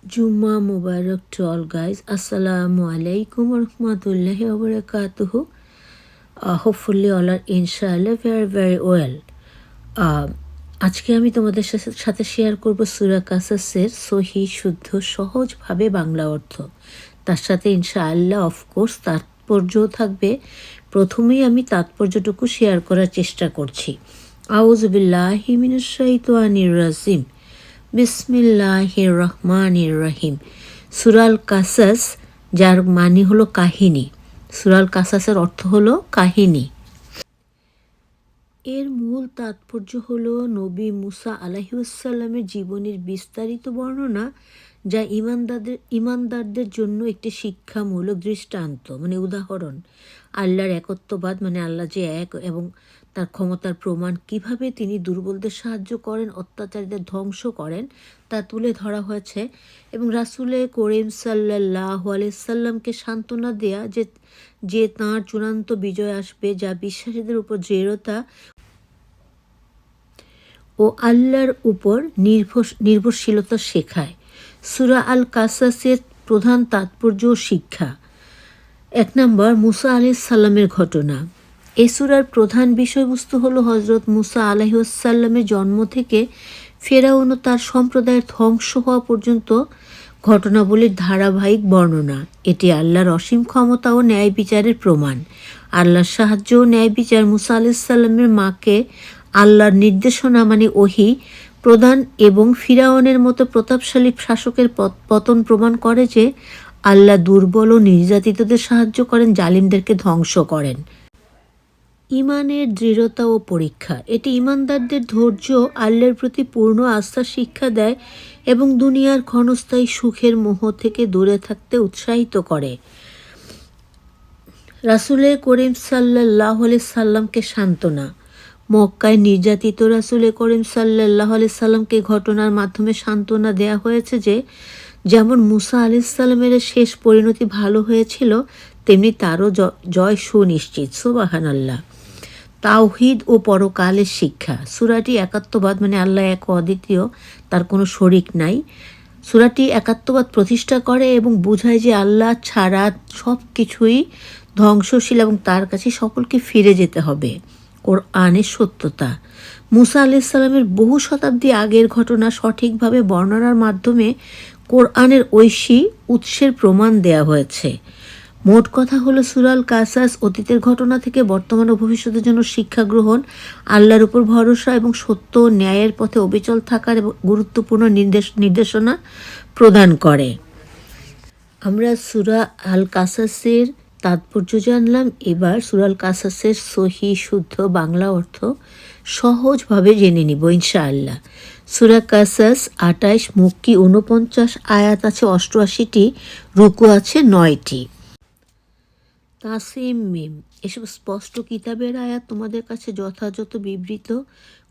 Juma Mubarak to all guys. Assalamu alaikum warahmatullahi wabarakatuh. Hopefully all are inshallah very well. আজকে আমি তোমাদের সাথে share করব সূরা কাসাসের সহি শুদ্ধ সহজভাবে বাংলা অর্থ। তার সাথে ইনশাআল্লাহ অফকোর্স তাৎপর্যও থাকবে। প্রথমেই আমি তাৎপর্যটুকু শেয়ার করার চেষ্টা করছি। আউযু বিল্লাহি মিনাশ শাইতানির রাজিম। বিসমিল্লাহির রহমানির রহিম। সূরাল কাসাস, যার মানে হলো কাহিনী। সূরাল কাসাসের অর্থ হলো কাহিনী। এর মূল তাৎপর্য হলো নবী মুসা আলাইহিসসালামের জীবনের বিস্তারিত বর্ণনা, যা ইমানদারদের জন্য একটি শিক্ষামূলক দৃষ্টান্ত, মানে উদাহরণ। আল্লাহর একত্ববাদ, মানে আল্লাহ যে এক, এবং তার ক্ষমতার প্রমাণ, কিভাবে তিনি দুর্বলদের সাহায্য করেন, অত্যাচারীদের ধ্বংস করেন, তা তুলে ধরা হয়েছে। এবং রাসূলে করিম সাল্লাল্লাহু আলাইহি সাল্লামকে সান্ত্বনা দেয়া যে তাঁর চূড়ান্ত বিজয় আসবে, যা বিশ্বাসীদের উপর দৃঢ়তা ও আল্লাহর উপর নির্ভরশীলতা শেখায়। সূরা আল কাসাসের প্রধান তাৎপর্য ও শিক্ষা। 1 নম্বর, মুসা আলাইহিস সালামের ঘটনা। এই সূরার প্রধান বিষয়বস্তু হলো হযরত মুসা আলাইহিস সালামের জন্ম থেকে ফেরাউন ও তার সম্প্রদায়ের ধ্বংস হওয়া পর্যন্ত ঘটনাবলীর ধারাবাহিক বর্ণনা। এটি আল্লাহর অসীম ক্ষমতা ও ন্যায় বিচারের প্রমাণ। আল্লাহর সাহায্য ও ন্যায় বিচার মুসা আলাইহিস সালামের মাকে আল্লাহর নির্দেশনা, মানে ওহী প্রদান এবং ফিরাউনের মতো প্রতাপশালী শাসকের পতন প্রমাণ করে যে আল্লাহ দুর্বল ও নির্যাতিতদের সাহায্য করেন, জালিমদেরকে ধ্বংস করেন। ঈমানের দৃঢ়তা ও পরীক্ষা। এটি ঈমানদারদের ধৈর্য, আল্লাহর প্রতি পূর্ণ আস্থার শিক্ষা দেয় এবং দুনিয়ার ক্ষণস্থায়ী সুখের মোহ থেকে দূরে থাকতে উৎসাহিত করে। রাসূলে করিম সাল্লাল্লাহু আলাইহি সাল্লামকে সান্ত্বনা। মক্কায় নির্যাতিত রাসূলে করিম সাল্লাল্লাহু আলাইহি সাল্লামকে ঘটনার মাধ্যমে সান্ত্বনা দেয়া হয়েছে যে যেমন মুসা আলাইহিস সালামের শেষ পরিণতি ভালো হয়েছিল, তেমনি তারও জয় সুনিশ্চিত। সুবহানাল্লাহ। তাওহীদ ও পরকালের শিক্ষা। সূরাটি একাত্মবাদ, মানে আল্লাহ এক অদ্বিতীয়, তার কোনো শরিক নাই। সূরাটি একাত্মবাদ প্রতিষ্ঠা করে এবং বোঝায় যে আল্লাহ ছাড়া সব কিছুই ধ্বংসশীল এবং তার কাছে সকলকে ফিরে যেতে হবে। কোরআনের সত্যতা। মুসা আলাইহিস সালামের বহু শতাব্দী আগের ঘটনা সঠিকভাবে বর্ণনার মাধ্যমে কোরআনের ঐশী উৎসের প্রমাণ দেয়া হয়েছে। মোট কথা হলো সূরাল কাসাস অতীতের ঘটনা থেকে বর্তমান ও ভবিষ্যতের জন্য শিক্ষা গ্রহণ, আল্লাহর উপর ভরসা এবং সত্য ও ন্যায়ের পথে অবিচল থাকার এবং গুরুত্বপূর্ণ নির্দেশনা প্রদান করে। আমরা সূরা আল কাসাসের তাৎপর্য জানলাম। এবার সূরা আল কাসাসের সহি শুদ্ধ বাংলা অর্থ সহজভাবে জেনে নিব ইনশাআল্লাহ। সূরা কাসাস 28, মক্কি 49, আয়াত আছে 88টি, রুকু আছে 9টি। তাসিম মিম। এসব স্পষ্ট কিতাবের আয়াত তোমাদের কাছে যথাযথ বিবৃত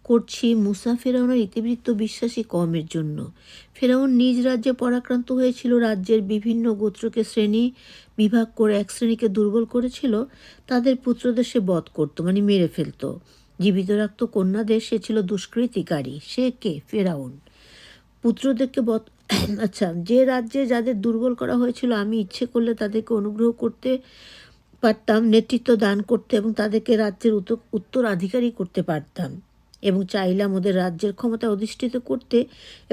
করছি মুসা ফেরাউনের ইতিবৃত্ত বিশ্বাসী কওমের জন্য। ফেরাউন নিজ রাজ্যে পরাক্রান্ত হয়েছিল, রাজ্যের বিভিন্ন গোত্রকে শ্রেণী বিভাগ করে এক শ্রেণীকে দুর্বল করেছিল, তাদের পুত্রদের সে বধ করত, মানে মেরে ফেলত। জীবিত রাখত কন্যাদের, সে ছিল দুষ্কৃতিকারী। সে কে? ফেরাউন। পুত্রদেরকে আচ্ছা, যে রাজ্যে যাদের দুর্বল করা হয়েছিল আমি ইচ্ছে করলে তাদেরকে অনুগ্রহ করতে পারতাম, নেতৃত্ব দান করতে এবং তাদেরকে রাজ্যের উত্তরাধিকারী করতে পারতাম, এবং চাইলাম ওদের রাজ্যের ক্ষমতা অধিষ্ঠিত করতে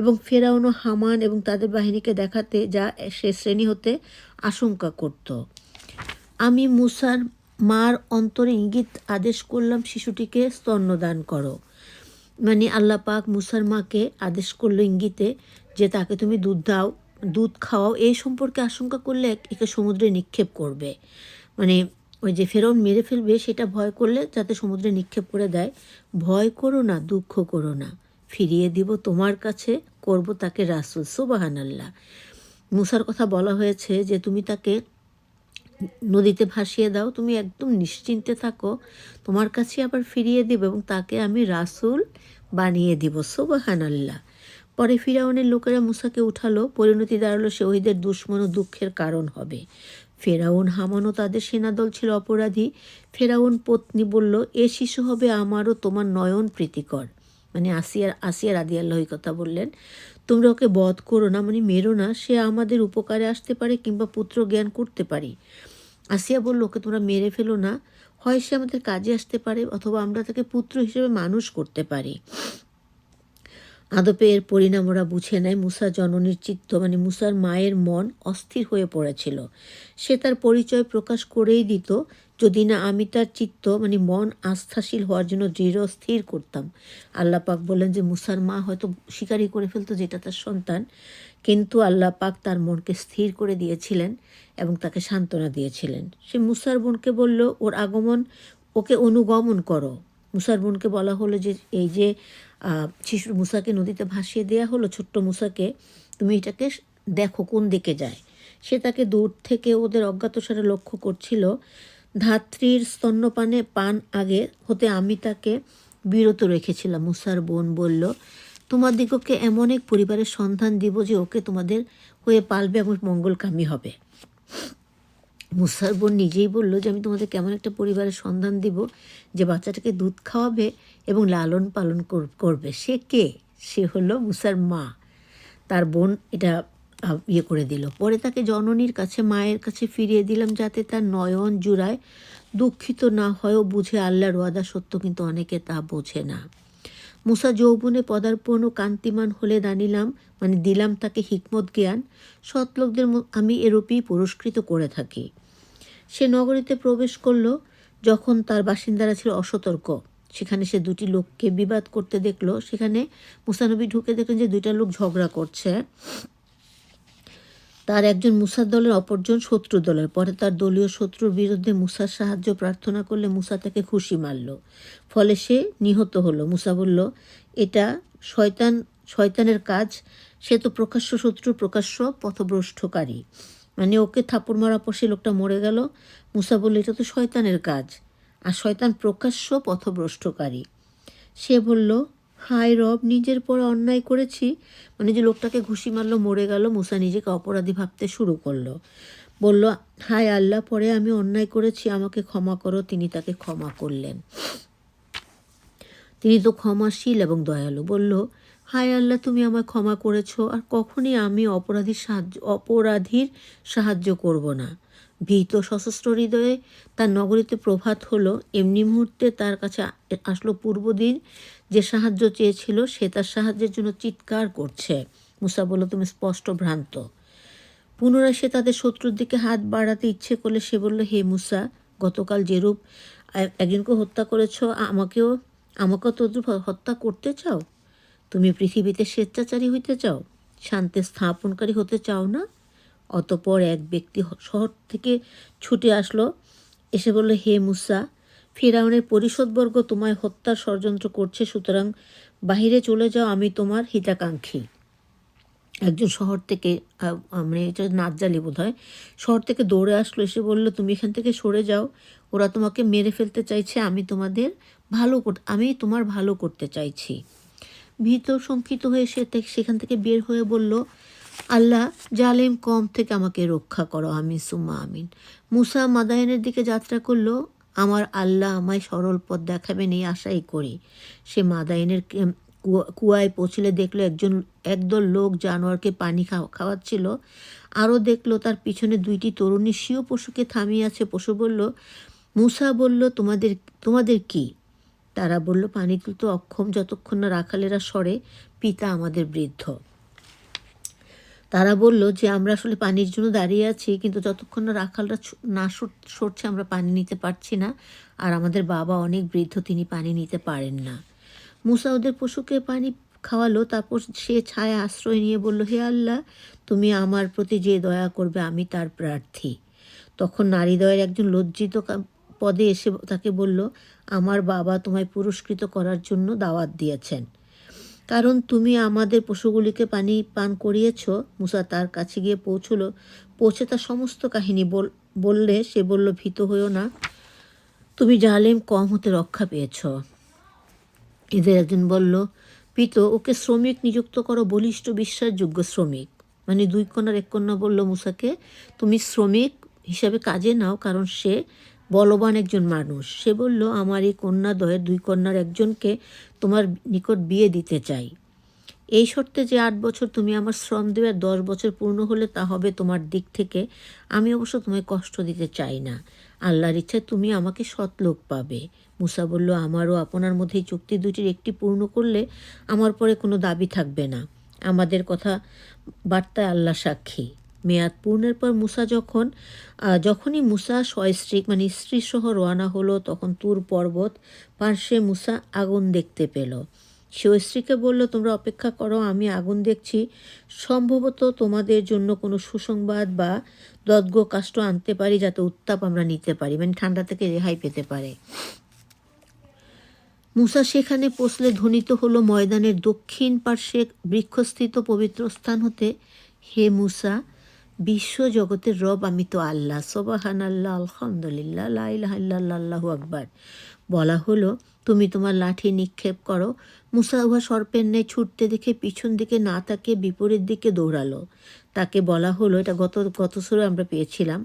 এবং ফেরাউন ও হামান এবং তাদের বাহিনীকে দেখাতে, যা সে শ্রেণী হতে আশঙ্কা করত। আমি মুসার মার অন্তরে ইঙ্গিত আদেশ করলাম, শিশুটিকে স্তন্যদান করো। মানে আল্লাহ পাক মুসার মাকে আদেশ করলো ইঙ্গিতে যে তাকে তুমি দুধ খাওয়াও। এই সম্পর্কে আশঙ্কা করলে একে সমুদ্রে নিক্ষেপ করবে, মানে ওই যে ফেরাউন মেরে ফেলবে সেটা ভয় করলে যাতে সমুদ্রে নিক্ষেপ করে দেয়। ভয় করো না, দুঃখ করো না, ফিরিয়ে দিব তোমার কাছে, করব তাকে রাসূল। সুবহানাল্লাহ। মুসার কথা বলা হয়েছে যে তুমি তাকে নদীতে ভাসিয়ে দাও, তুমি একদম নিশ্চিন্তে থাকো, তোমার কাছে আবার ফিরিয়ে দিব এবং তাকে আমি রাসূল বানিয়ে দিব। সুবহানাল্লাহ। পরে ফিরাউনের লোকেরা মুসাকে উঠালো, পরিণতি দাঁড়ালো সে ওহিদের দুশ্মন ও দুঃখের কারণ হবে। ফেরাউন, হামান ও তাদের সেনাদল ছিল অপরাধী। ফেরাউন পত্নী বলল, এ শিশু হবে আমারও তোমার নয়ন প্রীতিকর। মানে আসিয়া রাদিয়াল্লাহু কথা বললেন, তোমরা ওকে বধ করো না, মানে মেরো না, সে আমাদের উপকারে আসতে পারে কিংবা পুত্র জ্ঞান করতে পারি। আসিয়া বলল, ওকে তোমরা মেরে ফেলো না, হয় সে আমাদের কাজে আসতে পারে অথবা আমরা তাকে পুত্র হিসেবে মানুষ করতে পারি। আদপে এর পরিণাম ওরা বুঝে নেয়। মুসা জননীর চিত্ত মানে মুসার মায়ের মন অস্থির হয়ে পড়েছিল। সে তার পরিচয় প্রকাশ করেই দিত যদি না আমি তার চিত্ত মানে মন আস্থাশীল হওয়ার জন্য দৃঢ় স্থির করতাম। আল্লাহ পাক বললেন যে মুসার মা হয়তো স্বীকারই করে ফেলতো যেটা তার সন্তান, কিন্তু আল্লাহ পাক তার মনকে স্থির করে দিয়েছিলেন এবং তাকে সান্ত্বনা দিয়েছিলেন। সে মুসার বোনকে বলল, ওর আগমন, ওকে অনুগমন করো। মুসার বোনকে বলা হলো যে এই যে শিশু মুসাকে নদীতে ভাসিয়ে দেয়া হলো, ছোট্ট মুসাকে, তুমি এটাকে দেখো কোন দিকে যায়। সে তাকে দূর থেকে ওদের অজ্ঞাতসারে লক্ষ্য করছিল। ধাত্রীর স্তন্যপানে পান আগে হতে আমি তাকে বিরত রেখেছিলাম। মুসার বোন বলল, তোমাদিগকে এমন এক পরিবারের সন্ধান দিব যে ওকে তোমাদের হয়ে পালবে এবং মঙ্গলকামী হবে। মুসার বোন নিজেই বলল যে আমি তোমাদের কেমন একটা পরিবারের সন্ধান দিব যে বাচ্চাটাকে দুধ খাওয়াবে এবং লালন পালন করবে। সে কে? সে হলো মুসার মা। তার বোন এটা করে দিল। পরে তাকে জননীর কাছে, মায়ের কাছে ফিরিয়ে দিলাম যাতে তার নয়ন জুড়ায় দুঃখিত না হয়েও বুঝে আল্লাহর ওয়াদা সত্য, কিন্তু অনেকে তা বোঝে না। মুসা যৌবনে পদার্পণ ও কান্তিমান হলে দিলাম তাকে হিকমত জ্ঞান। সৎ লোকদের আমি এরূপই পুরস্কৃত করে থাকি। সে নগরীতে প্রবেশ করল যখন তার বাসিন্দারা ছিল অসতর্ক। সেখানে সে দুটি লোককে বিবাদ করতে দেখলো। সেখানে মুসা নবী ঢুকে দেখলেন যে দুইটা লোক ঝগড়া করছে। তার একজন মুসার দলের, অপরজন শত্রু দলের। পরে তার দলীয় শত্রুর বিরুদ্ধে মুসার সাহায্য প্রার্থনা করলে মুসা তাকে খুশি মারল, ফলে সে নিহত হলো। মুসা বলল, এটা শয়তানের কাজ, সে তো প্রকাশ্য শত্রুর প্রকাশ্য পথভ্রষ্টকারী। মানে ওকে থাপ্পড় মারার পর সে লোকটা মরে গেল। মুসা বলল, এটা তো শয়তানের কাজ, আর শয়তান প্রকাশ্য পথভ্রষ্টকারী। সে বলল, হায় রব, নিজের পরে অন্যায় করেছি। মানে যে লোকটাকে ঘুষি মারলো মরে গেল, মুসা নিজেকে অপরাধী ভাবতে শুরু করলো। বলল, হায় আল্লাহ, পরে আমি অন্যায় করেছি, আমাকে ক্ষমা করো। তিনি তাকে ক্ষমা করলেন। তিনি তো ক্ষমাশীল এবং দয়ালু। বলল, হায় আল্লাহ, তুমি আমায় ক্ষমা করেছ, আর কখনই আমি অপরাধীর সাহায্য করব না। ভীত সশস্ত্র হৃদয়ে তার নগরীতে প্রভাত হলো। এমনি মুহূর্তে তার কাছে আসলো পূর্বদিন যে সাহায্য চেয়েছিল, সে তার সাহায্যের জন্য চিৎকার করছে। মুসা বলল, তুমি স্পষ্ট ভ্রান্ত। পুনরায় সে তাদের শত্রুর দিকে হাত বাড়াতে ইচ্ছে করলে সে বলল, হে মুসা, গতকাল যেরূপ একজনকে হত্যা করেছ, আমাকেও তদ্রূপ হত্যা করতে চাও? তুমি পৃথিবীতে স্বেচ্ছাচারী হইতে চাও, শান্তি স্থাপনকারী হতে চাও না? অতপর এক ব্যক্তি শহর থেকে ছুটে আসলো, এসে বলল, হে মুসা, ফিরআউনের পরিষদবর্গ তোমায় হত্যার ষড়যন্ত্র করছে, সুতরাং বাহিরে চলে যাও, আমি তোমার হিতাকাঙ্ক্ষী। একজন শহর থেকে, মানে এটা নাজ্জালি বোধ হয়, শহর থেকে দৌড়ে আসলো, এসে বলল, তুমি এখান থেকে সরে যাও, ওরা তোমাকে মেরে ফেলতে চাইছে, আমি তোমার ভালো করতে চাইছি। ভীত শঙ্কিত হয়ে সেখান থেকে বের হয়ে বলল, আল্লাহ, জালেম কম থেকে আমাকে রক্ষা করো, আমিন সুম্মা আমিন। মুসা মাদায়েনের দিকে যাত্রা করলো। আমার আল্লাহ আমায় সরল পথ দেখাবেন এই আশাই করি। সে মাদায়েনের কুয়ায় পৌঁছলে দেখলো একদল লোক জানোয়ারকে পানি খাওয়াচ্ছিল। আরও দেখলো তার পিছনে দুইটি তরুণী স্বীয় পশুকে থামিয়ে আছে। পশু বলল, মুসা বলল, তোমাদের কি? তারা বলল, পানি তুলতে অক্ষম, যতক্ষণ না রাখালেরা সরে, পিতা আমাদের বৃদ্ধ। তারা বলল যে আমরা আসলে পানির জন্য দাঁড়িয়ে আছি, কিন্তু যতক্ষণ না রাখালরা না সরছে আমরা পানি নিতে পারছি না, আর আমাদের বাবা অনেক বৃদ্ধ, তিনি পানি নিতে পারেন না। মুসা ওদের পশুকে পানি খাওয়ালো। তারপর সে ছায়া আশ্রয় নিয়ে বলল, হে আল্লাহ, তুমি আমার প্রতি যে দয়া করবে আমি তার প্রার্থী। তখন নারীদ্বয়ের একজন লজ্জিত পদে এসে তাকে বলল, আমার বাবা তোমায় পুরস্কৃত করার জন্য দাওয়াত দিয়েছেন, কারণ তুমি আমাদের পশুগুলিকে পানি পান করিয়েছ। মুসা তার কাছে গিয়ে পৌঁছে তার সমস্ত কাহিনী বললে। সে বলল, ভীত হইও না, তুমি জালেম কম হতে রক্ষা পেয়েছ। এদের একজন বলল, পিত, ওকে শ্রমিক নিযুক্ত করো, বলিষ্ঠ বিশ্বাসযোগ্য শ্রমিক। মানে 2 কন্যার 1 কন্যা বলল মুসাকে, তুমি শ্রমিক হিসাবে কাজে নাও, কারণ সে বলবান একজন মানুষ। সে বলল, আমার এই কন্যাদ্বয়ের 2 কন্যার একজনকে তোমার নিকট বিয়ে দিতে চাই, এই শর্তে যে 8 বছর তুমি আমার শ্রম দেবে, আর 10 বছর পূর্ণ হলে তা হবে তোমার দিক থেকে। আমি অবশ্য তোমায় কষ্ট দিতে চাই না। আল্লাহর ইচ্ছায় তুমি আমাকে সৎ লোক পাবে। মুসা বলল, আমারও আপনার মধ্যে এই চুক্তি দুটির একটি পূর্ণ করলে আমার পরে কোনো দাবি থাকবে না। আমাদের কথা বার্তায় আল্লাহ সাক্ষী। মেয়াদ পূর্ণের পর যখনই মুসা সস্ত্রীক মানে স্ত্রী সহ রওনা হলো, তখন তুর পর্বত পার্শ্বে মুসা আগুন দেখতে পেল। সে স্ত্রীকে বলল, তোমরা অপেক্ষা করো, আমি আগুন দেখছি, সম্ভবত তোমাদের জন্য কোনো সুসংবাদ বা দগ্ধ কাষ্ঠ আনতে পারি, যাতে উত্তাপ আমরা নিতে পারি, মানে ঠান্ডা থেকে রেহাই পেতে পারে। মুসা সেখানে পৌঁছলে ধ্বনিত হলো ময়দানের দক্ষিণ পার্শ্বে বৃক্ষস্থিত পবিত্র স্থান হতে, হে মুসা, বিশ্ব জগতের রব আমি তো আল্লাহ, সুবহানাল্লাহ, আলহামদুলিল্লাহ, লা ইলাহা ইল্লাল্লাহ, আল্লাহু আকবার। বলা হলো, তুমি তোমার লাঠি নিক্ষেপ করো। মুসা উহা সর্পের ন্যায় ছুটতে দেখে পিছন দিকে না তাকিয়ে বিপরীত দিকে দৌড়ালো। তাকে বলা হলো, এটা গত সুরে আমরা পেয়েছিলাম,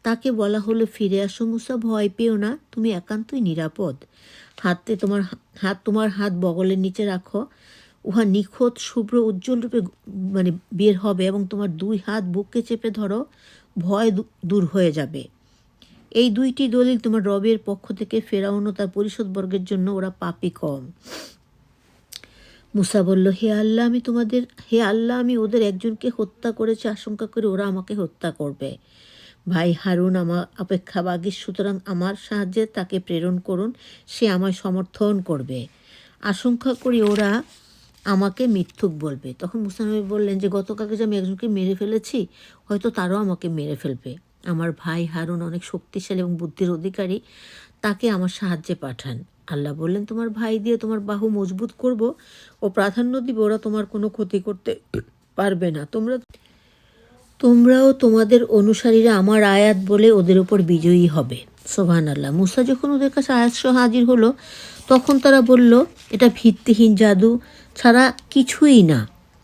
তাকে বলা হলো, ফিরে আসো মুসা, ভয় পেও না, তুমি একান্তই নিরাপদ। তোমার হাত বগলের নিচে রাখো, উহা নিখুঁত শুভ্র উজ্জ্বল রূপে মানে বের হবে, এবং তোমার 2 হাত বুকে চেপে ধরো, ভয় দূর হয়ে যাবে। এই 2টি দলিল তোমার রবের পক্ষ থেকে। ফেরাউন ও তার পরিষদবর্গের জন্য ওরা পাপী কম। মুসা বলল, হে আল্লাহ, আমি ওদের একজনকে হত্যা করেছি, আশঙ্কা করে ওরা আমাকে হত্যা করবে। ভাই হারুন আমার অপেক্ষাবাগী, সুতরাং আমার সাহায্যে তাকে প্রেরণ করুন, সে আমায় সমর্থন করবে। আশঙ্কা করি ওরা আমাকে মিথ্যুক বলবে। তখন মুসা নবী বললেন যে, গতকালকে যে আমি একজনকে মেরে ফেলেছি, হয়তো তারাও আমাকে মেরে ফেলবে। আমার ভাই হারুন অনেক শক্তিশালী এবং বুদ্ধির অধিকারী, তাকে আমার সাহায্যে পাঠান। আল্লাহ বললেন, তোমার ভাই দিয়ে তোমার বাহু মজবুত করব ও প্রাধান্য দিব, ওরা তোমার কোনো ক্ষতি করতে পারবে না। তোমরাও তোমাদের অনুসারীরা আমার আয়াত বলে ওদের উপর বিজয়ী হবে। সুবহানাল্লাহ। মুসা যখন ওদের কাছে আয়াত সহ হাজির হলো, তখন তারা বলল, এটা ভিত্তিহীন জাদু ছাড়া কিছুই না,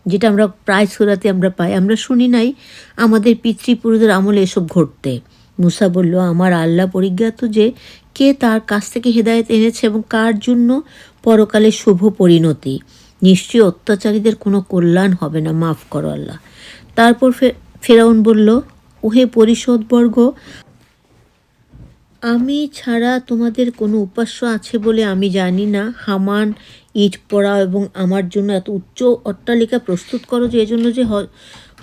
যেটা আমরা প্রায় সূরাতে আমরা পাই। আমরা শুনি নাই আমাদের পিতৃপুরুষদের আমলে এসব ঘটতে। মুসা বলল, আমার আল্লাহ পরিজ্ঞাত যে কে তার কাছ থেকে হেদায়েত এনেছে এবং কার জন্য পরকালে শুভ পরিণতি। নিশ্চয়ই অত্যাচারীদের কোনো কল্যাণ হবে না, মাফ করো আল্লাহ। তারপর ফেরাউন বলল, ওহে পরিষদবর্গ, আমি ছাড়া তোমাদের কোনো উপাস্য আছে বলে আমি জানি না। হামান ইট পোড়াও এবং আমার জন্য এত উচ্চ অট্টালিকা প্রস্তুত করো যে এজন্য যে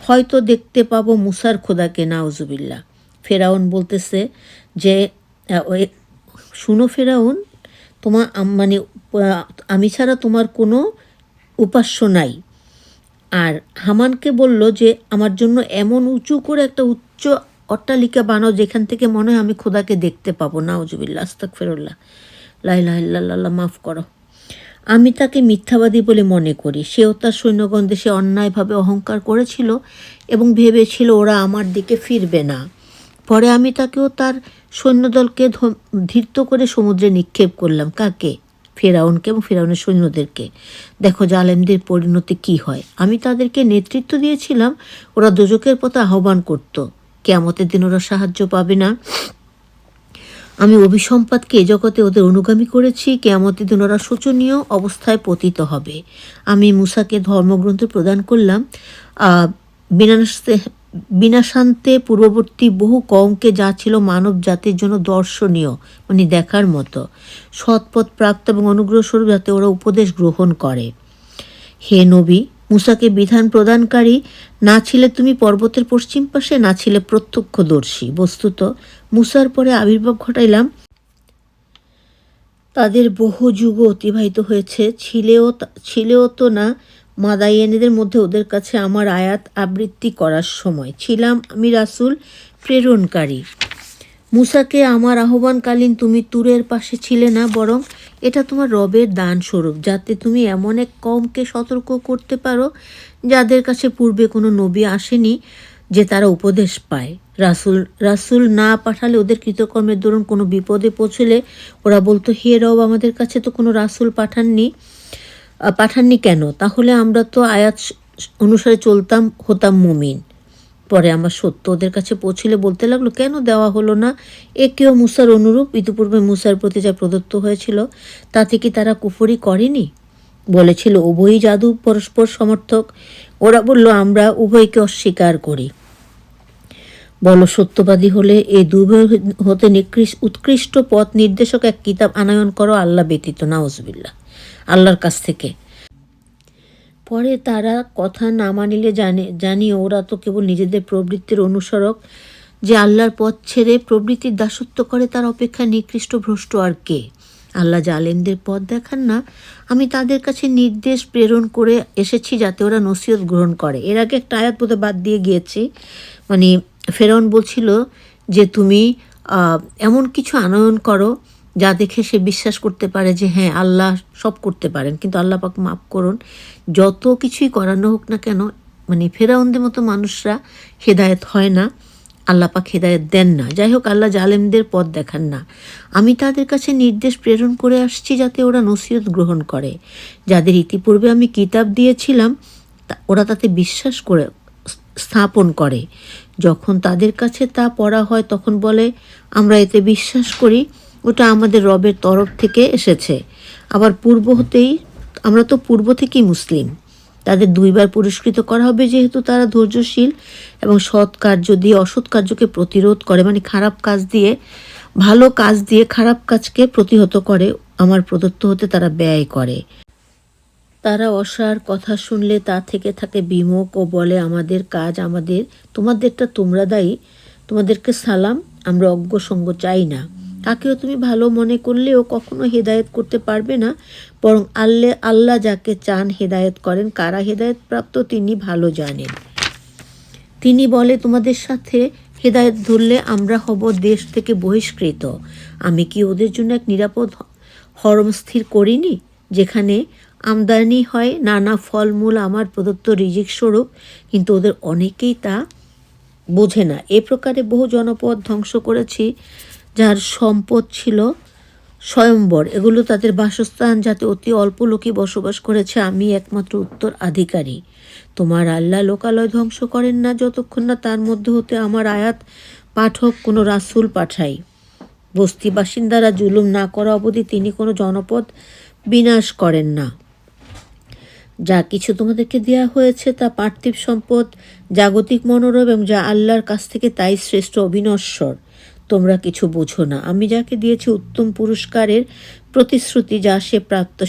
হয়তো দেখতে পাবো মুসার খোদাকে, নাউজুবিল্লাহ। ফেরাউন বলতেছে যে, শুনো ফেরাউন, আমি ছাড়া তোমার কোনো উপাস্য নাই। আর হামানকে বলল যে, আমার জন্য এমন উঁচু করে একটা উচ্চ অট্টালিকা বানাও যেখান থেকে মনে হয় আমি খোদাকে দেখতে পাবো। নাউজুবিল্লাহ, আস্তাগফিরুল্লাহ, লা ইলাহা ইল্লাল্লাহ, মাফ করো। আমি তাকে মিথ্যাবাদী বলে মনে করি। সেও তার সৈন্যগণ দেশে অন্যায়ভাবে অহংকার করেছিল এবং ভেবেছিল ওরা আমার দিকে ফিরবে না। পরে আমি তাকেও তার সৈন্যদলকে ধৃত করে সমুদ্রে নিক্ষেপ করলাম। কাকে? ফেরাউনকে এবং ফেরাউনের সৈন্যদেরকে। দেখো জালেমদের পরিণতি কি হয়। আমি তাদেরকে নেতৃত্ব দিয়েছিলাম, ওরা দোজখের পথে আহ্বান করত। কিয়ামতের দিন ওরা সাহায্য পাবে না। আমি অভিসম্পাদকে এ জগতে ওদের অনুগামী করেছি, কিয়ামতের দিন ওরা শোচনীয় অবস্থায় পতিত হবে। আমি মুসাকে ধর্মগ্রন্থ প্রদান করলাম, বিনাশান্তে পূর্ববর্তী বহু কওমকে, যা ছিল মানব জাতির জন্য দর্শনীয়, মানে দেখার মতো, সৎপথ প্রাপ্ত এবং অনুগ্রহ স্বরূপ, যাতে ওরা উপদেশ গ্রহণ করে। হে নবী, মুসাকে বিধান প্রদানকারী না ছিলে তুমি পর্বতের পশ্চিম পাশে, না ছিলে প্রত্যক্ষদর্শী। বস্তুত মুসার পরে আবির্ভাব ঘটাইলাম, তাদের বহু যুগ অতিবাহিত হয়েছে, ছিলেও তো না মাদাইয়ানীদের মধ্যে ওদের কাছে আমার আয়াত আবৃত্তি করার সময়। ছিলাম আমি রাসূল প্রেরণকারী। মুসাকে আমার আহ্বানকালীন তুমি তুরের পাশে ছিলে না, বরং এটা তোমার রবের দান স্বরূপ, যাতে তুমি এমন এক কওমকে সতর্ক করতে পারো যাদের কাছে পূর্বে কোনো নবী আসেনি, যে তারা উপদেশ পায়। রাসূল না পাঠালে ওদের কৃতকর্মের দরুন কোনো বিপদে পৌঁছলে ওরা বলতো, হে রব, আমাদের কাছে তো কোনো রাসূল পাঠাননি কেন? তাহলে আমরা তো আয়াত অনুসারে চলতাম, হতাম মুমিন। পরে আমার সত্য ওদের কাছে পৌঁছলে বলতে লাগলো, কেন দেওয়া হলো না? একেও মুসার অনুরূপ ইতিপূর্বে মুসার প্রতি যা প্রদত্ত হয়েছিল তাতে কি তারা কুফরি করেনি? বলেছিল উভয়ই জাদু পরস্পর সমর্থক। ওরা বলল, আমরা উভয়কে অস্বীকার করি। বলো, সত্যবাদী হলে এই দুভয় হতে উৎকৃষ্ট পথ নির্দেশক এক কিতাব আনয়ন করো আল্লাহ ব্যতীত, নাউজুবিল্লাহ, আল্লাহর কাছ থেকে। পরে তারা কথা না মানিলে জানিও ওরা তো কেবল নিজেদের প্রবৃত্তির অনুসরক। যে আল্লাহর পথ ছেড়ে প্রবৃত্তির দাসত্ব করে তার অপেক্ষা নিকৃষ্ট ভ্রষ্ট আর কে? আল্লাহ জালেমদের পথ দেখান না। আমি তাদের কাছে নির্দেশ প্রেরণ করে এসেছি যাতে ওরা নসিহত গ্রহণ করে। এর আগে একটা আয়াত বোধহয় বাদ দিয়ে গিয়েছি, মানে ফেরাউন বলছিল যে তুমি এমন কিছু আনয়ন করো যা দেখে সে বিশ্বাস করতে পারে যে হ্যাঁ আল্লাহ সব করতে পারেন। কিন্তু আল্লাহ পাক মাফ করুন, যত কিছুই করানো হোক না কেন, মানে ফেরাউনদের মতো মানুষরা হেদায়েত হয় না, আল্লাহ পাক হেদায়েত দেন না। যাই হোক, আল্লাহ জালেমদের পথ দেখান না। আমি তাদের কাছে নির্দেশ প্রেরণ করে আসছি যাতে ওরা নসিহত গ্রহণ করে। যাদের ইতিপূর্বে আমি কিতাব দিয়েছিলাম ওরা তাতে বিশ্বাস করে স্থাপন করে। যখন তাদের কাছে তা পড়া হয় তখন বলে, আমরা এতে বিশ্বাস করি, ওটা আমাদের রবের তরফ থেকে এসেছে। আবার আমরা তো পূর্ব থেকেই মুসলিম। তাদের দুইবার পুরস্কৃত করা হবে যেহেতু তারা ধৈর্যশীল এবং সৎ কার্য দিয়ে অসৎ কার্যকে প্রতিরোধ করে, মানে খারাপ কাজ দিয়ে ভালো কাজ দিয়ে খারাপ কাজকে প্রতিহত করে, আমার প্রদত্ত হতে তারা ব্যয় করে। তারা অসার কথা শুনলে তা থেকে থাকে বিমুখ ও বলে, আমাদের কাজ আমাদের, তোমাদেরটা তোমরা দায়ী, তোমাদেরকে সালাম, আমরা অজ্ঞ সঙ্গ চাই না। তাকেও তুমি ভালো মনে করলেও কখনো হেদায়েত করতে পারবে না, বরং আল্লাহ যাকে চান হেদায়েত করেন। কারা হেদায়েত প্রাপ্ত তিনি ভালো জানেন। তিনি বলে, তোমাদের সাথে হেদায়েত ধরলে আমরা হব দেশ থেকে বহিষ্কৃত। আমি কি ওদের জন্য এক নিরাপদ হরম স্থির করিনি, যেখানে আমদানি হয় নানা ফলমূল আমার প্রদত্ত রিজিক স্বরূপ? কিন্তু ওদের অনেকেই তা বোঝে না। এ প্রকারে বহু জনপদ ধ্বংস করেছি যার সম্পদ ছিল স্বয়ম্বর। এগুলো তাদের বাসস্থান, যাতে অতি অল্প লোকই বসবাস করেছে। আমি একমাত্র উত্তরাধিকারী। তোমার আল্লাহ লোকালয় ধ্বংস করেন না যতক্ষণ না তার মধ্যে হতে আমার আয়াত পাঠক কোনো রাসূল পাঠাই। বস্তি বাসিন্দারা জুলুম না করা অবধি তিনি কোনো জনপদ বিনাশ করেন না। যা কিছু তোমাদেরকে দেয়া হয়েছে তা পার্থিব সম্পদ, জাগতিক মনোরম, এবং যা আল্লাহর কাছ থেকে তাই শ্রেষ্ঠ, অবিনশ্বর। তোমরা কিছু বোঝো না। আমি যাকে দিয়েছি উত্তম পুরস্কারের প্রতিশ্রুতি যা সে প্রাপ্ত,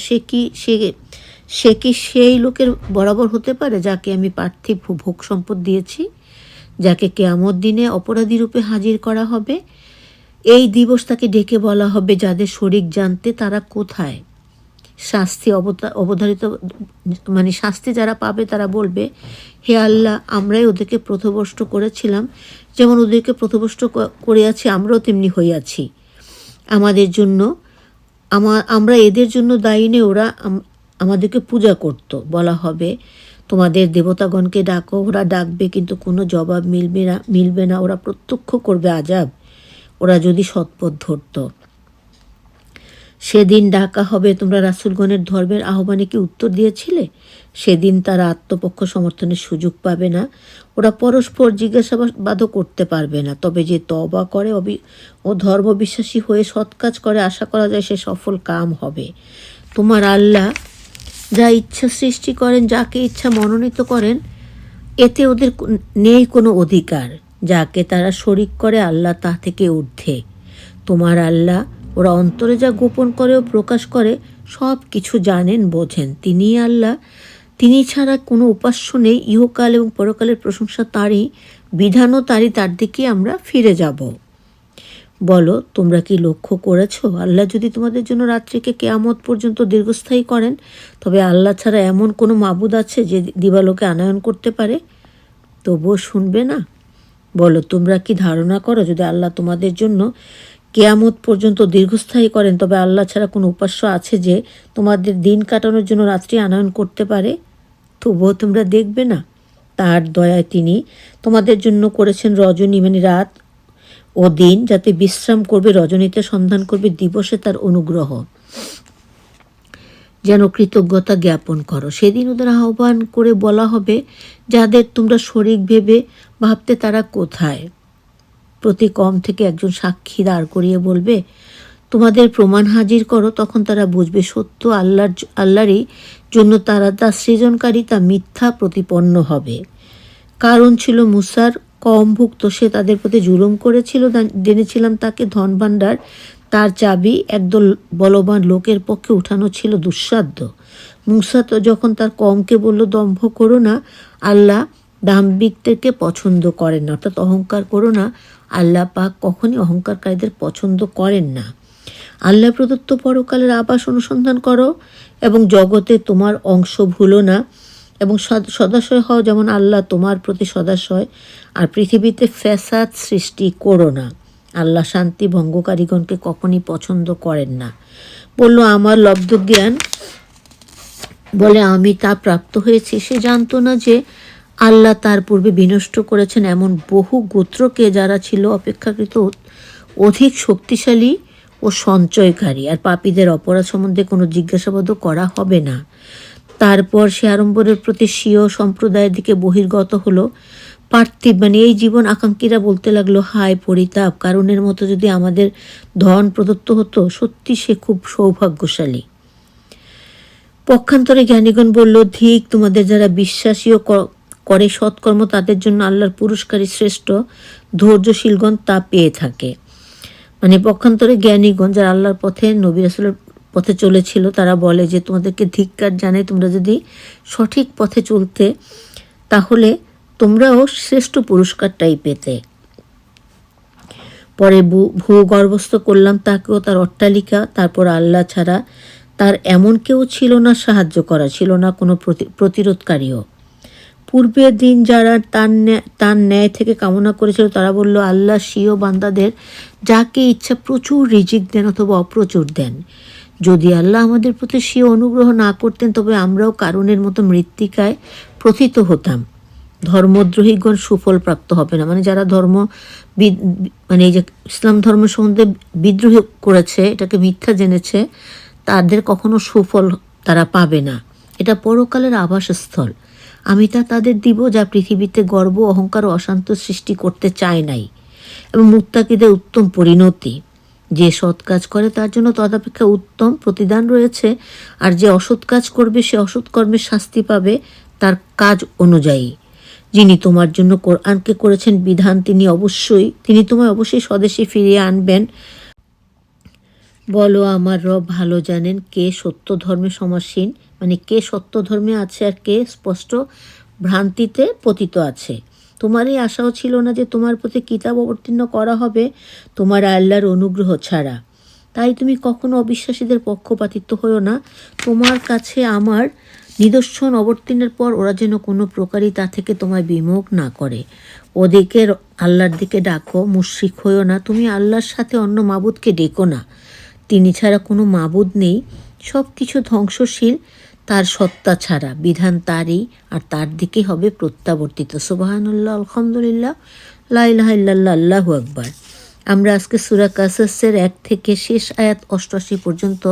সে কি সেই লোকের বরাবর হতে পারে যাকে আমি পার্থিব ভোগ সম্পদ দিয়েছি, যাকে কিয়ামত দিনে অপরাধী রূপে হাজির করা হবে? এই দিবস তাকে ডেকে বলা হবে, যাদের শরীক জানতে তারা কোথায়? শাস্তি অবধারিত, মানে শাস্তি যারা পাবে তারা বলবে, হে আল্লাহ, আমরাই ওদেরকে পথভ্রষ্ট করেছিলাম, যেমন ওদেরকে পথভ্রষ্ট করিয়াছি আমরাও তেমনি হইয়াছি। আমরা এদের জন্য দায়ী নেই, ওরা আমাদেরকে পূজা করত। বলা হবে, তোমাদের দেবতাগণকে ডাকো, ওরা ডাকবে কিন্তু কোনো জবাব মিলবে না। ওরা প্রত্যক্ষ করবে আযাব, ওরা যদি সৎপথ ধরত। সেদিন ডাকা হবে, তোমরা রাসূলগণের ধর্মের আহ্বানে কি উত্তর দিয়েছিলে? সেদিন তারা আত্মপক্ষ সমর্থনের সুযোগ পাবে না। ওরা পরস্পর জিজ্ঞাসাবাদও করতে পারবে না। তবে যে তওবা করে ও ধর্মবিশ্বাসী হয়ে সৎ কাজ করে, আশা করা যায় সে সফল কাম হবে। তোমার আল্লাহ যা ইচ্ছা সৃষ্টি করেন, যাকে ইচ্ছা মনোনীত করেন, এতে ওদের নেই কোনো অধিকার। যাকে তারা শরিক করে আল্লাহ তা থেকে ঊর্ধ্বে। তোমার আল্লাহ ওরা অন্তরে যা গোপন করে ও প্রকাশ করে সব কিছু জানেন, বোঝেন। তিনিই আল্লাহ, তিনি ছাড়া কোনো উপাস্য নেই। ইহকাল এবং পরকালের প্রশংসা তাঁরই, বিধানও তাঁরই, তার দিকে আমরা ফিরে যাব। বলো, তোমরা কি লক্ষ্য করেছ, আল্লাহ যদি তোমাদের জন্য রাত্রিকে কিয়ামত পর্যন্ত দীর্ঘস্থায়ী করেন, তবে আল্লাহ ছাড়া এমন কোনো মাবুদ আছে যে দিবালোকে আনয়ন করতে পারে? তবুও শুনবে না। বলো, তোমরা কি ধারণা করো যদি আল্লাহ তোমাদের জন্য কিয়ামত পর্যন্ত দীর্ঘস্থায়ী করেন, তবে আল্লাহ ছাড়া কোনো উপাস্য আছে যে তোমাদের দিন কাটানোর জন্য রাত্রি আনয়ন করতে পারে? তবুও তোমরা দেখবে না। তার দয়ায় তিনি তোমাদের জন্য করেছেন রজনী, মানে রাত ও দিন, যাতে বিশ্রাম করবে, রজনীতে সন্ধান করবে, দিবসে তার অনুগ্রহ যেন কৃতজ্ঞতা জ্ঞাপন করো। সেদিন ওদের আহ্বান করে বলা হবে যাদের তোমরা শরিক ভেবে ভাবতে তারা কোথায়? প্রতি কম থেকে একজন সাক্ষী দাঁড় করিয়ে বলবে, তোমাদের প্রমাণ হাজির করো, তখন তারা বুঝবে সত্য আল্লাহরই জন্য তারা তা সৃজনকারী তা মিথ্যা প্রতিপন্ন হবে। কারণ ছিল মুসার কমভুক্ত, সে তাদের প্রতি জুলুম করেছিল, জেনেছিলাম তাকে ধনভাণ্ডার তার চাবি একদল বলবান লোকের পক্ষে উঠানো ছিল দুঃসাধ্য। মুসা তো যখন তার কমকে বলল দম্ভ করো না, আল্লাহ দাম্ভিকদেরকে পছন্দ করেন না, অর্থাৎ অহংকার করো না, আল্লাহ পাক কখনই অহংকারকারীদের পছন্দ করেন না। আল্লাহ প্রদত্ত পরকালের আবাস অনুসন্ধান করো এবং জগতে তোমার অংশ ভুলো না এবং সদাশয় হও যেমন আল্লাহ তোমার প্রতি সদাশয়, আর পৃথিবীতে ফ্যাসাদ সৃষ্টি করো না। আল্লাহ শান্তি ভঙ্গকারীগণকে কখনই পছন্দ করেন না। বলল, আমার লব্ধ জ্ঞান বলে আমি তা প্রাপ্ত হয়েছি। সে জানতো না যে আল্লাহ তার পূর্বে বিনষ্ট করেছেন এমন বহু গোত্রকে যারা ছিল অপেক্ষাকৃত অধিক শক্তিশালী ও সঞ্চয়কারী, আর পাপীদের অপরাধ সম্বন্ধে কোনো জিজ্ঞাসাবাদও করা হবে না। তারপর সে আড়ম্বরের প্রতি স্বীয় সম্প্রদায়ের দিকে বহির্গত হলো। পার্থিব এই জীবন আকাঙ্ক্ষীরা বলতে লাগলো, হায় পরিতাপ, কারণের মতো যদি আমাদের ধন প্রদত্ত হতো, সত্যি সে খুব সৌভাগ্যশালী। পক্ষান্তরে জ্ঞানীগণ বলল, ধিক তোমাদের, যারা বিশ্বাসী ও করে সৎকর্ম তাদের জন্য আল্লাহর পুরস্কারই শ্রেষ্ঠ, ধৈর্যশীলগণ তা পেয়ে থাকে। পক্ষান্তরে জ্ঞানীগণ যারা আল্লাহর পথে নবী রাসূলের পথে চলেছিল তারা বলে যে তোমাদেরকে ধিক্কার জানাই, তোমরা যদি সঠিক পথে চলতে তাহলে তোমরাও শ্রেষ্ঠ পুরস্কারটাই পেতে। পরে ভূগর্ভস্থ করলাম তাকেও তার অট্টালিকা, তারপর আল্লাহ ছাড়া তার এমন কেউ ছিল না সাহায্য করা, ছিল না কোনো প্রতিরোধকারীও। পূর্বের দিন যারা তার ন্যায় থেকে কামনা করেছিল তারা বলল, আল্লাহ স্বীয় বান্দাদের যাকে ইচ্ছা প্রচুর রিজিক দেন অথবা অপ্রচুর দেন। যদি আল্লাহ আমাদের প্রতি স্বীয় অনুগ্রহ না করতেন তবে আমরাও কারণের মতো মৃত্তিকায় প্রথিত হতাম। ধর্মদ্রোহীগণ সুফল প্রাপ্ত হবে না। যারা এই যে ইসলাম ধর্ম সম্বন্ধে বিদ্রোহ করেছে, এটাকে মিথ্যা জেনেছে, তাদের কখনো সুফল তারা পাবে না। এটা পরকালের আবাসস্থল। আমি তা তাদের দিব যা পৃথিবীতে গর্ব, অহংকার ও অশান্ত সৃষ্টি করতে চায় নাই, এবং মুত্তাকিদের উত্তম পরিণতি। যে সৎ কাজ করে তার জন্য তদাপেক্ষা উত্তম প্রতিদান রয়েছে, আর যে অসৎ কাজ করবে সে অসৎ কর্মের শাস্তি পাবে তার কাজ অনুযায়ী। যিনি তোমার জন্য কোরআনকে করেছেন বিধান, তিনি তোমায় অবশ্যই স্বদেশে ফিরিয়ে আনবেন। বলো, আমার রব ভালো জানেন কে সত্য ধর্মে সমাসীন, কে সত্য ধর্মে আছে আর কে স্পষ্ট ভ্রান্তিতে পতিত আছে। তোমার এই আশাও ছিল না যে তোমার প্রতি কিতাব অবতীর্ণ করা হবে তোমার আল্লাহর অনুগ্রহ ছাড়া। তাই তুমি কখনো অবিশ্বাসীদের পক্ষপাতিত্ব হও না। তোমার কাছে আমার নিদর্শন অবতীর্ণের পর ওরা যেন কোনো প্রকারই তা থেকে তোমায় বিমুখ না করে। ওদিকে আল্লাহর দিকে ডাকো, মুশরিক হইও না। তুমি আল্লাহর সাথে অন্য মাবুদকে ডেকো না, তিনি ছাড়া কোনো মাবুদ নেই। সব কিছু ধ্বংসশীল, তার সত্তা ছাড়া, বিধান তারই, আর তার দিকে হবে প্রত্যাবর্তিত। সুবহানাল্লাহ, আলহামদুলিল্লাহ, লা ইলাহা ইল্লাল্লাহ, আল্লাহু আকবার। আমরা আজকে সূরা কাসাসের 1 থেকে শেষ আয়াত 88 পর্যন্ত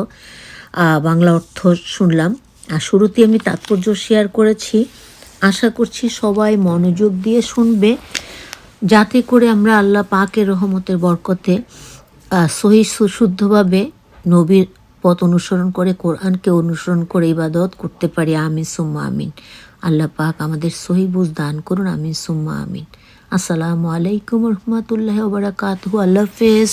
বাংলা অর্থ শুনলাম। আর শুরুতে আমি তাৎপর্য শেয়ার করেছি। আশা করছি সবাই মনোযোগ দিয়ে শুনবে, যাতে করে আমরা আল্লাহ পাকের রহমতের বরকতে সহি সুশুদ্ধভাবে নবীর পথ অনুসরণ করে, কোরআনকে অনুসরণ করে ইবাদত করতে পারি। আমিন সুম্মা আমিন। আল্লাহ পাক আমাদের সহি বুঝ দান করুন। আমিন সুম্মা আমিন। আসসালামু আলাইকুম রহমতুল্লাহি ওয়া বারাকাতুহু। আল্লাহ হাফেজ।